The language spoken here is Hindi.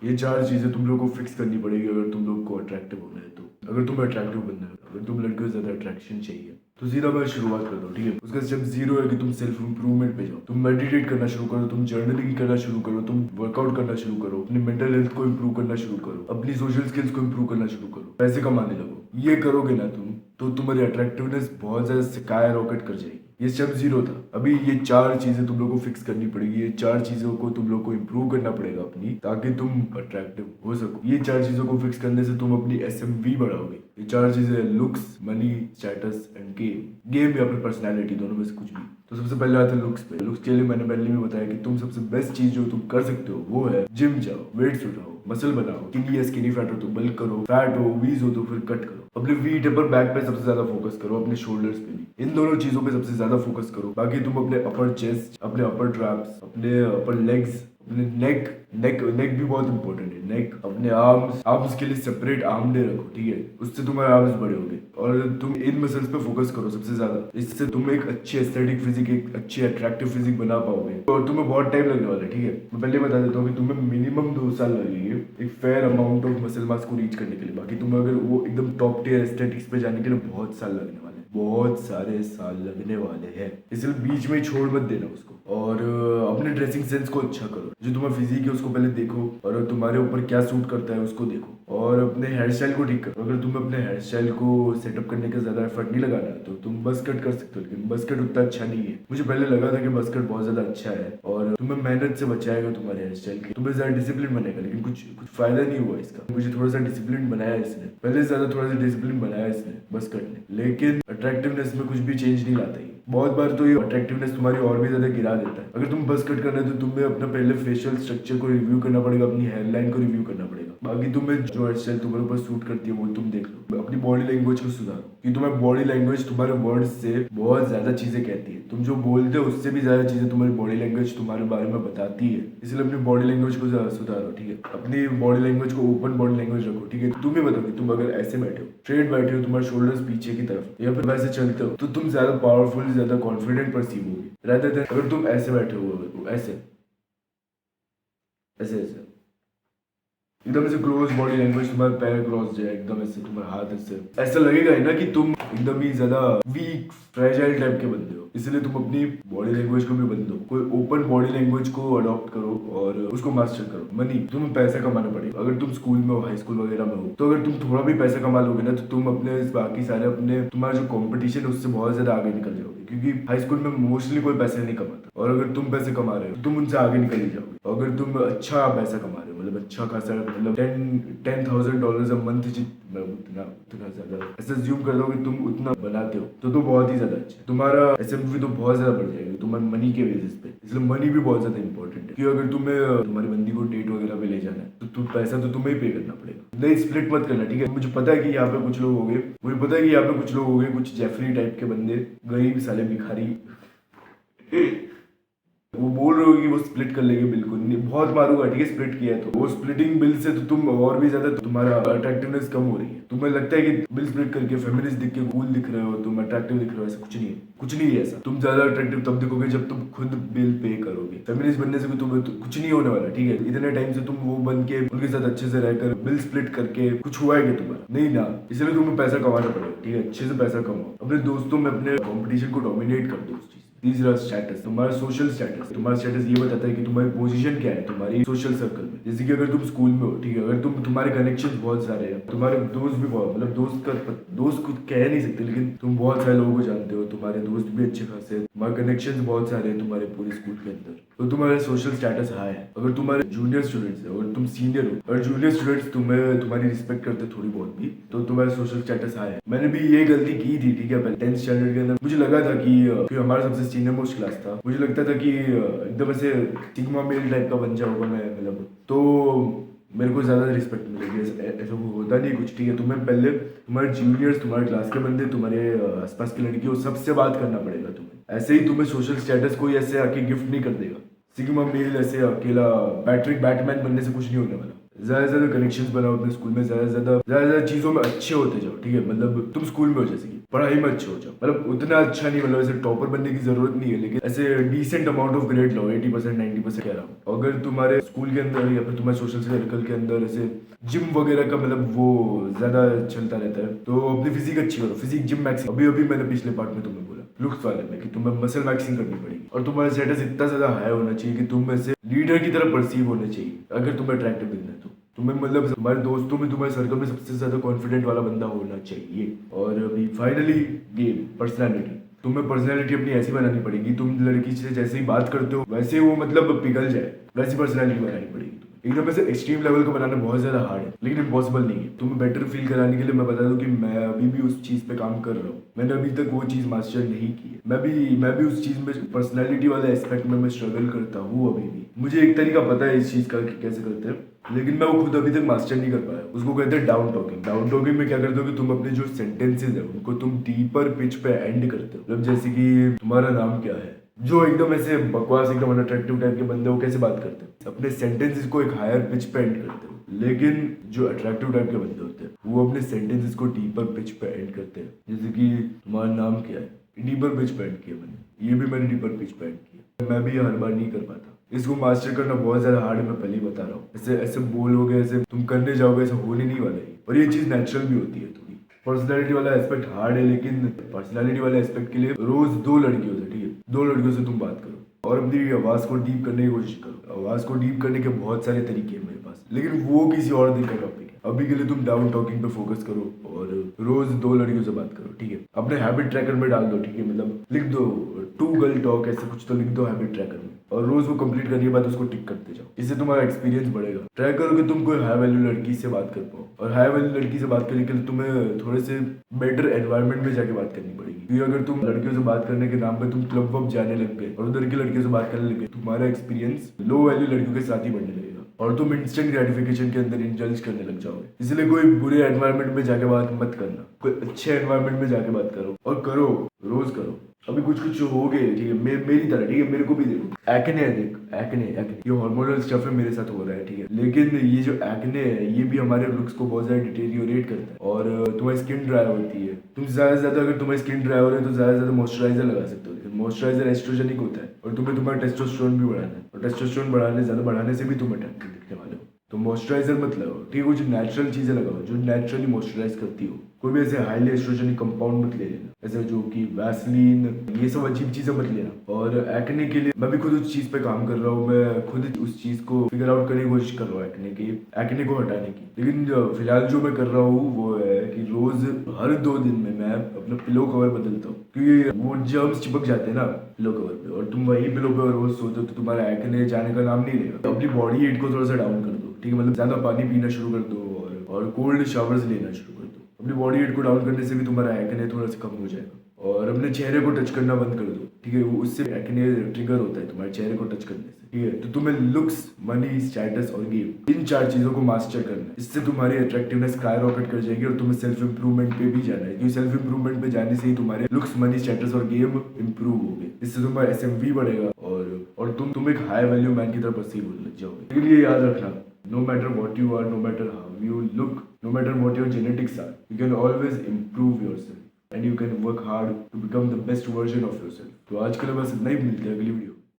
ये 4 चीज़ें तुम लोग को फिक्स करनी पड़ेगी अगर तुम लोग को अट्रैक्टिव होना है तो। अगर तुम अट्रैक्टिव बनना है, अगर तुम लड़के को ज़्यादा अट्रैक्शन चाहिए तो सीधा मैं शुरुआत करता हूँ, ठीक है। उसका स्टेप 0 है कि तुम सेल्फ इंप्रूवमेंट पे जाओ, तुम मेडिटेट करना शुरू करो, तुम जर्नलिंग करना शुरू करो, तुम वर्कआउट करना शुरू करो, अपनी मेंटल हेल्थ को इंप्रूव करना शुरू करो, अपनी सोशल स्किल्स को इंप्रूव करना शुरू करो, पैसे कमाने लगो। ये करोगे ना तुम तो तुम्हारी अट्रैक्टिवनेस बहुत ज़्यादा स्काई रॉकेट कर जाएगी। ये स्टेप 0 था। अभी ये 4 चीज़ें तुम लोग को फिक्स करनी पड़ेगी, ये 4 चीज़ों को तुम लोग को इंप्रूव करना पड़ेगा अपनी, ताकि तुम अट्रैक्टिव हो सको। ये 4 चीज़ों को फिक्स करने से तुम अपनी एसएमवी बढ़ाओगे। ये 4 चीज़ें looks, money, status end game या फिर पर्सनैलिटी, दोनों में से कुछ भी। तो सबसे पहले आते हैं लुक्स पे। लुक्स के लिए मैंने पहले भी बताया कि तुम सबसे बेस्ट चीज जो तुम कर सकते हो वो है जिम जाओ, वेट्स उठाओ, मसल बनाओ। स्किनी है, स्किनी फैट हो तो बल्क करो, फैट हो, ओबीज हो तो फिर कट करो। अपने वी टेपर बैक पे सबसे ज्यादा फोकस करो, अपने शोल्डर्स पे भी। इन दोनों चीजों पे सबसे ज्यादा फोकस करो। बाकी तुम अपने अपर चेस्ट, अपने अपर ट्रैप्स, अपने अपर लेग्स, अपने नेक भी बहुत इंपॉर्टेंट है। नेक, अपने आर्म्स के लिए सेपरेट आर्म डे रखो, ठीक है। उससे तुम्हारे आर्म्स बड़े होंगे और तुम इन मसल्स पे फोकस करो सबसे ज्यादा। इससे तुम एक अच्छी एस्थेटिक फिजिक, एक अच्छी अट्रैक्टिव फिजिक बना पाओगे। और तुम्हें बहुत टाइम लगने वाला है, ठीक है। मैं पहले बता देता हूँ कि तुम्हें मिनिमम 2 साल लगेंगे एक fair amount of muscle mass को रीच करने के लिए। बाकी तुम्हें अगर वो एकदम टॉप टियर एस्थेटिक्स पे जाने के लिए बहुत साल लगने वाले हैं, बहुत सारे साल लगने वाले हैं। इसलिए बीच में छोड़ मत देना उसको। और अपने ड्रेसिंग सेंस को अच्छा करो। जो तुम्हारा फिजिक है उसको पहले देखो और तुम्हारे ऊपर क्या सूट करता है उसको देखो। और अपने हेयर स्टाइल को ठीक करो। अगर तुम्हें अपने हेयर स्टाइल को सेटअप करने का ज्यादा एफर्ट नहीं लगाना है तो तुम बस कट कर सकते हो, लेकिन बस कट उतना अच्छा नहीं है। मुझे पहले लगा था कि बस कट बहुत ज्यादा अच्छा है और तुम्हें मेहनत से बचाएगा तुम्हारे हेयर स्टाइल की, तुम्हें ज्यादा डिसिप्लिन बनेगा, लेकिन कुछ फायदा नहीं हुआ इसका। मुझे थोड़ा सा डिसिप्लिन बनाया इसने, पहले से ज्यादा थोड़ा सा डिसिप्लिन बनाया इसने बस कट ने, लेकिन अट्रैक्टिवनेस में कुछ भी चेंज नहीं लाता ही। बहुत बार तो ये अट्रैक्टिवनेस तुम्हारी और भी ज्यादा गिरा देता है। अगर तुम बस कट करना है तो तुम्हें अपना पहले फेशियल स्ट्रक्चर को रिव्यू करना पड़ेगा, अपनी हेयर लाइन को रिव्यू करना पड़ेगा। बाकी तुम्हें जो हेयर स्टाइल तुम्हारे ऊपर सूट करती है वो तुम देख लो। अपनी बॉडी लैंग्वेज को सुधारो, कि तुम्हारी बॉडी लैंग्वेज तुम्हारे वर्ड्स से बहुत ज्यादा चीजें कहती है। तुम जो बोलते हो उससे भी ज्यादा चीजें तुम्हारी बॉडी लैंग्वेज तुम्हारे बारे में बताती है। इसलिए अपनी बॉडी लैंग्वेज को सुधारो, ठीक है। अपनी बॉडी लैंग्वेज को ओपन बॉडी लैंग्वेज रखो, ठीक है। तुम ही बताओ कि तुम अगर ऐसे बैठे हो, स्ट्रेट बैठे हो, तुम्हारे शोल्डर्स पीछे की तरफ, या फिर वैसे चलते हो तो तुम ज्यादा पावरफुल, ज्यादा कॉन्फिडेंट परसीव होगे, rather than अगर तुम ऐसे बैठे हो, ऐसे ऐसे ऐसे एकदम ऐसे क्लोज बॉडी लैंग्वेज, तुम्हारे पैर क्रॉस जाए एकदम ऐसे, तुम्हारे हाथ ऐसे, ऐसा लगेगा ही ना कि तुम एकदम ही ज्यादा वीक फ्रेजाइल टाइप के बंदे हो। इसलिए तुम अपनी बॉडी लैंग्वेज को भी बदलो, कोई ओपन बॉडी लैंग्वेज को अडॉप्ट करो और उसको मास्टर करो। मनी, तुम्हें पैसा कमाना पड़ेगा। अगर तुम स्कूल में हो, हाई स्कूल वगैरह में हो, तो अगर तुम थोड़ा भी पैसा कमा लोगे ना तो तुम अपने बाकी सारे अपने तुम्हारा जो कॉम्पिटिशन है उससे बहुत ज्यादा आगे निकल जाओगे, क्योंकि हाई स्कूल में मोस्टली कोई पैसे नहीं कमाता। और अगर तुम पैसे कमा रहे हो तो तुम उनसे आगे निकल ही जाओगे। अगर तुम अच्छा पैसा कमा रहे हो, मतलब अच्छा खासा, मतलब $10,000 अ मंथ, उतना उतना ज्यादा ऐसे ज्यूम कर दो कि तुम उतना बनाते हो तो बहुत ही ज्यादा अच्छा है। तुम्हारा एसएमवी तो बहुत ज्यादा बढ़ जाएगा तुम्हारे मनी के बेसिस पे। इसलिए मनी भी बहुत ज्यादा इंपॉर्टेंट है, क्योंकि अगर तुम्हें तुम्हारी बंदी को डेट वगैरह पे ले जाना है तो पैसा तो तुम्हें ही पे करना पड़ेगा। नहीं, स्प्लिट मत करना, ठीक है। मुझे पता है कि यहाँ पे कुछ लोग होंगे, कुछ जेफरी टाइप के बंदे, गरीब साले भिखारी वो बोल रहे हो कि वो स्प्लिट कर लेंगे। बिल्कुल नहीं, बहुत मारूंगा, ठीक है। स्प्लिट किया है तो वो स्प्लिटिंग बिल से तो तुम और भी ज्यादा तुम्हारा अट्रैक्टिवनेस कम हो रही है। तुम्हें लगता है कि बिल स्प्लिट करके फेमिनिस्ट दिख के कूल दिख रहे हो, तुम अट्रैक्टिव दिख रहे हो, ऐसा कुछ नहीं है। कुछ नहीं है ऐसा। तुम ज्यादा अट्रैक्टिव तब दिखोगे जब तुम खुद बिल पे करोगे। फेमिनिस्ट बनने से भी तुम्हें तो कुछ नहीं होने वाला, ठीक है। इतने टाइम से तुम वो बन के उनके साथ अच्छे से रहकर बिल स्प्लिट करके कुछ हुआ है क्या तुम्हारा? नहीं ना। इसलिए तुम्हें पैसा कमाना पड़ेगा, ठीक है। अच्छे से पैसा कमाओ, अपने दोस्तों में अपने कॉम्पिटिशन को डोमिनेट कर दो उस चीज। तीसरा स्टेटस, तुम्हारा सोशल स्टेटस। तुम्हारा स्टेटस ये बताता है कि तुम्हारी पोजीशन क्या है तुम्हारी सोशल सर्कल में। जैसे कि अगर तुम स्कूल में हो, ठीक है, अगर तुम्हारे कनेक्शन बहुत सारे हैं, तुम्हारे दोस्त भी बहुत, मतलब दोस्त को कह नहीं सकते, लेकिन तुम बहुत सारे लोगों को जानते हो, तुम्हारे दोस्त भी अच्छे खासे हैं, तुम्हारे कनेक्शन बहुत सारे हैं तुम्हारे पूरे स्कूल के अंदर, तो तुम्हारा सोशल स्टेटस हाई है। अगर तुम्हारे जूनियर स्टूडेंट्स है, अगर तुम सीनियर हो और जूनियर स्टूडेंट्स तुम्हारी रिस्पेक्ट करते थोड़ी बहुत भी, तो तुम्हारा सोशल स्टेटस हाई है। मैंने भी ये गलती की थी, ठीक है। पहले 10th स्टैंडर्ड के अंदर मुझे लगा था कि हमारा सबसे सीनियर मोस्ट क्लास था, मुझे लगता था कि एकदम ऐसे सिग्मा मेल टाइप का बन जाऊंगा मैं, मतलब तो मेरे को ज्यादा रिस्पेक्ट मिलेगी। ऐसा होता नहीं कुछ, ठीक है। तुम्हें पहले तुम्हारे जूनियर्स, तुम्हारे क्लास के बंदे, तुम्हारे आसपास की लड़कियों, सबसे बात करना पड़ेगा तुम्हें। ऐसे ही तुम्हें सोशल स्टेटस कोई ऐसे आके गिफ्ट नहीं कर देगा। सिग्मा मेल ऐसे अकेला पैट्रिक बैटमैन बनने से कुछ नहीं होने वाला। ज्यादा से ज्यादा कनेक्शंस बनाओ अपने स्कूल में, ज्यादा चीजों में अच्छे होते जाओ, ठीक है। मतलब तुम स्कूल में हो जैसे कि पढ़ाई में अच्छे हो जाओ, मतलब उतना अच्छा नहीं, मतलब ऐसे टॉपर बनने की जरूरत नहीं है, लेकिन ऐसे डिसेंट अमाउंट ऑफ ग्रेड लो, 80% 90% कह रहा हूँ। अगर तुम्हारे स्कूल के अंदर या फिर तुम्हारे सोशल सर्कल के अंदर ऐसे जिम वगैरह का मतलब वो ज्यादा चलता रहता है, तो अपनी फिजिक अच्छी करो, फिजिक जिम मैक्सिंग। अभी अभी मैंने पिछले पार्ट में तुम्हें बोला लुक्स वाले में कि तुम्हें मसल मैक्सिंग करनी पड़ेगी, और तुम्हारा स्टेटस इतना ज्यादा हाई होना चाहिए कि तुम ऐसे लीडर की तरह परसीव होने चाहिए अगर तुम्हें अट्रैक्टिव दिखना है तो। तुम्हें मतलब तुम्हारे दोस्तों में, तुम्हारे सर्कल में सबसे ज्यादा कॉन्फिडेंट वाला बंदा होना चाहिए। और अभी फाइनली गेम पर्सनैलिटी। तुम्हें पर्सनैलिटी अपनी ऐसी बनानी पड़ेगी, तुम लड़की से जैसे ही बात करते हो वैसे वो मतलब पिघल जाए, वैसी पर्सनैलिटी बनानी पड़ेगी। एकदम ऐसे एक्सट्रीम लेवल का बनाना बहुत ज्यादा हार्ड है, लेकिन इम्पॉसिबल नहीं है। तुम्हें बेटर फील कराने के लिए मैं बता दूं कि मैं अभी भी उस चीज पे काम कर रहा हूँ। मैंने अभी तक वो चीज मास्टर नहीं की है। मैं भी उस चीज में, पर्सनैलिटी वाले एस्पेक्ट में मैं स्ट्रगल करता हूँ अभी भी। मुझे एक तरीका पता है इस चीज का कि कैसे करते हैं, लेकिन मैं वो खुद अभी तक मास्टर नहीं कर पाया। उसको कहते हैं डाउन टॉकिंग। डाउन टॉकिंग में क्या करते हो कि तुम अपने जो सेंटेंसेज है उनको तुम डीपर पिच पे एंड करते हो। मतलब जैसे कि तुम्हारा नाम क्या है, जो एकदम ऐसे बकवास एकदम अनअट्रैक्टिव टाइप के बंदे, वो कैसे बात करते हैं, अपने सेंटेंसेस को एक हायर पिच पे एंड करते हैं। लेकिन जो अट्रैक्टिव टाइप के बंदे होते हैं वो अपने सेंटेंसेस को डीपर पिच पे एंड करते हैं। जैसे कि तुम्हारा नाम क्या है, डीपर पिच पे एंड किया मैंने, ये भी मैंने डीपर पिच पे एंड किया। मैं भी हर बार नहीं कर पाता, इसको मास्टर करना बहुत ज्यादा हार्ड है, मैं पहले ही बता रहा हूँ। ऐसे ऐसे बोलोगे, ऐसे तुम करने जाओगे, ऐसा होने नहीं वाला है। और ये चीज नेचुरल भी होती है थोड़ी। पर्सनैलिटी वाला एस्पेक्ट हार्ड है, लेकिन पर्सनैलिटी वाले एस्पेक्ट के लिए रोज 2 लड़कियों से, ठीक है, 2 लड़कियों से तुम बात करो और अपनी आवाज को डीप करने की कोशिश करो। आवाज को डीप करने के बहुत सारे तरीके हैं मेरे पास, लेकिन वो किसी और दिन का टॉपिक है। अभी के लिए तुम डाउन टॉकिंग पे फोकस करो और रोज 2 लड़कियों से बात करो, ठीक है। अपने हैबिट ट्रैकर में डाल दो, ठीक है, मतलब लिख दो 2 गर्ल टॉक, ऐसे कुछ तो लिख दो हैबिट ट्रैकर में, और रोज वो कंप्लीट करने के बाद उसको टिक करते जाओ। इससे तुम्हारा एक्सपीरियंस बढ़ेगा। ट्राई करो कि तुम कोई हाई वैल्यू लड़की से बात कर पाओ, और हाई वैल्यू लड़की से बात करने के लिए तुम्हें थोड़े से बेटर एनवायरनमेंट में जाके बात करनी पड़ेगी। क्योंकि अगर तुम लड़कियों से बात करने के नाम पे तुम क्लब वब जाने लग गए और उधर की लड़कियों से बात करने लग गए, तुम्हारा एक्सपीरियंस लो वैल्यू लड़कियों के साथ ही बढ़ने लगेगा और तुम इंस्टेंट ग्रेटिफिकेशन के अंदर इंडल्ज करने लग जाओगे। इसलिए कोई बुरे एनवायरनमेंट में जाके बात मत करना, कोई अच्छे एनवायरनमेंट में जाके बात करो, और करो, रोज करो। अभी कुछ कुछ हो गए, ठीक है, मेरी तरह, ठीक है, मेरे को भी देखो एक्ने है, देख एक्ने ये हार्मोनल स्टफ है, मेरे साथ हो रहा है, ठीक है, लेकिन ये जो एक्ने है ये भी हमारे लुक्स को बहुत ज्यादा डिटेरियोरेट करता है और तुम्हारी स्किन ड्राई होती है। तुम ज्यादा से ज्यादा, अगर तुम्हारी स्किन ड्राई हो रही है तो ज्यादा से ज्यादा मॉइस्चराइजर लगा सकते हो, लेकिन मॉइस्चराइजर एस्ट्रोजेनिक होता है और तुम्हें तुम्हारा टेस्टोस्टेरोन भी बढ़ाना है, और टेस्टोस्टेरोन बढ़ाने से भी तुम अट्रैक्टिव दिखने वाले हो। तो मॉइस्चराइजर मत लगाओ, ठीक है, कुछ नेचुरल चीजें लगाओ जो नेचुरली मॉइस्चराइज करती हो। कोई भी ऐसे हाईली एस्ट्रोजेनिक कंपाउंड मत ले लेना, ऐसे जो कि वैसलीन, ये सब अजीब चीजें मत लेना। और एक्ने के लिए मैं भी खुद उस चीज पे काम कर रहा हूँ, मैं खुद उस चीज को फिगर आउट करने की कोशिश कर रहा हूँ एक्ने को हटाने की। लेकिन फिलहाल जो मैं कर रहा हूँ वो है कि रोज हर 2 दिन में मैं अपना पिलो कवर बदलता हूँ, क्योंकि वो जर्म्स चिपक जाते हैं ना पिलो कवर पे, और तुम वही पिलो पे रोज सोते हो तो तुम्हारा एक्ने जाने का नाम नहीं लेगा। अपनी बॉडी हीट को थोड़ा सा डाउन कर दो, ठीक है, मतलब ज्यादा पानी पीना शुरू कर दो और कोल्ड शावर्स लेना शुरू कर दो। अपनी बॉडी हीट को डाउन करने से भी तुम्हारा एक्ने थोड़ा सा कम हो जाएगा। और अपने चेहरे को टच करना बंद कर दो, ठीक है, उससे एक्ने ट्रिगर होता है तुम्हारे चेहरे को टच करने से, ठीक है। तो तुम्हें लुक्स, मनी, स्टेटस और गेम, इन 4 चीजों को मास्टर करना है। इससे तुम्हारी अट्रैक्टिवनेस स्काई रॉकेट कर जाएगी और तुम्हें सेल्फ इंप्रूवमेंट पे भी जाना है, क्योंकि सेल्फ इंप्रूवमेंट पे जाने से ही तुम्हारे लुक्स, मनी, स्टेटस और गेम इंप्रूव होंगे। इससे तुम्हारा SMV बढ़ेगा और तुम एक हाई वैल्यू मैन की तरह परसीव होने लग जाओगे। लेकिन ये याद रखना, no matter what you are, no matter how you look, no matter what your genetics are, you can always improve yourself and you can work hard to become the best version of yourself. तो आज के लिए बस इतना ही, मिलते हैं अगली वीडियो।